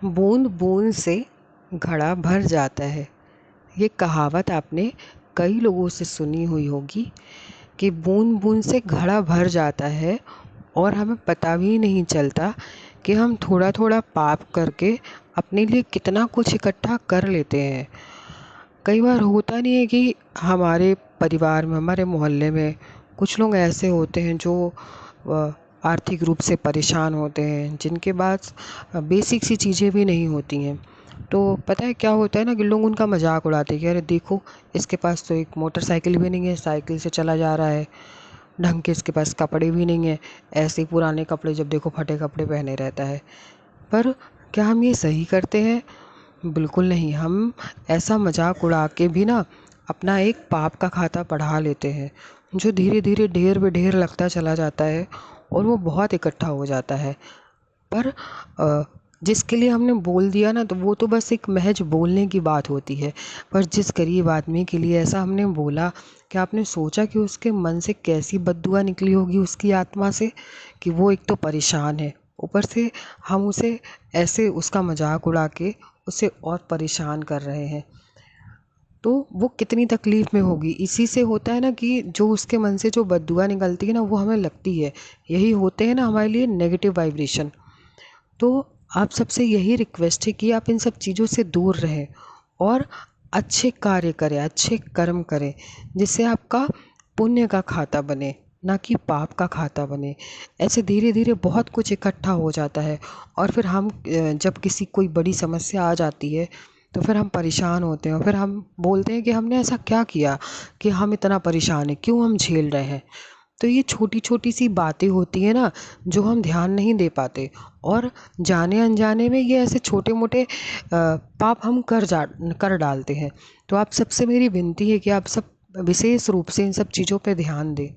बूंद बूंद से घड़ा भर जाता है। ये कहावत आपने कई लोगों से सुनी हुई होगी कि बूंद बूंद से घड़ा भर जाता है और हमें पता भी नहीं चलता कि हम थोड़ा थोड़ा पाप करके अपने लिए कितना कुछ इकट्ठा कर लेते हैं। कई बार होता नहीं है कि हमारे परिवार में, हमारे मोहल्ले में कुछ लोग ऐसे होते हैं जो आर्थिक रूप से परेशान होते हैं, जिनके पास बेसिक सी चीज़ें भी नहीं होती हैं। तो पता है क्या होता है ना कि लोग उनका मजाक उड़ाते हैं कि अरे देखो, इसके पास तो एक मोटरसाइकिल भी नहीं है, साइकिल से चला जा रहा है, ढंग के इसके पास कपड़े भी नहीं है, ऐसे ही पुराने कपड़े, जब देखो फटे कपड़े पहने रहता है। पर क्या हम ये सही करते हैं? बिल्कुल नहीं। हम ऐसा मजाक उड़ा के भी ना अपना एक पाप का खाता बढ़ा लेते हैं, जो धीरे धीरे ढेर पे ढेर लगता चला जाता है और वो बहुत इकट्ठा हो जाता है। पर जिसके लिए हमने बोल दिया ना, तो वो तो बस एक महज बोलने की बात होती है। पर जिस गरीब आदमी के लिए ऐसा हमने बोला, क्या आपने सोचा कि उसके मन से कैसी बद्दुआ निकली होगी, उसकी आत्मा से? कि वो एक तो परेशान है, ऊपर से हम उसे ऐसे उसका मजाक उड़ा के उसे और परेशान कर रहे हैं, तो वो कितनी तकलीफ़ में होगी। इसी से होता है ना कि जो उसके मन से जो बद्दुआ निकलती है ना, वो हमें लगती है। यही होते हैं ना हमारे लिए नेगेटिव वाइब्रेशन। तो आप सबसे यही रिक्वेस्ट है कि आप इन सब चीज़ों से दूर रहें और अच्छे कार्य करें, अच्छे कर्म करें, जिससे आपका पुण्य का खाता बने, ना कि पाप का खाता बने। ऐसे धीरे धीरे बहुत कुछ इकट्ठा हो जाता है और फिर हम जब किसी कोई बड़ी समस्या आ जाती है, तो फिर हम परेशान होते हैं और फिर हम बोलते हैं कि हमने ऐसा क्या किया कि हम इतना परेशान हैं, क्यों हम झेल रहे हैं। तो ये छोटी छोटी सी बातें होती हैं ना, जो हम ध्यान नहीं दे पाते, और जाने अनजाने में ये ऐसे छोटे मोटे पाप हम कर डालते हैं। तो आप सबसे मेरी विनती है कि आप सब विशेष रूप से इन सब चीज़ों पे ध्यान दें।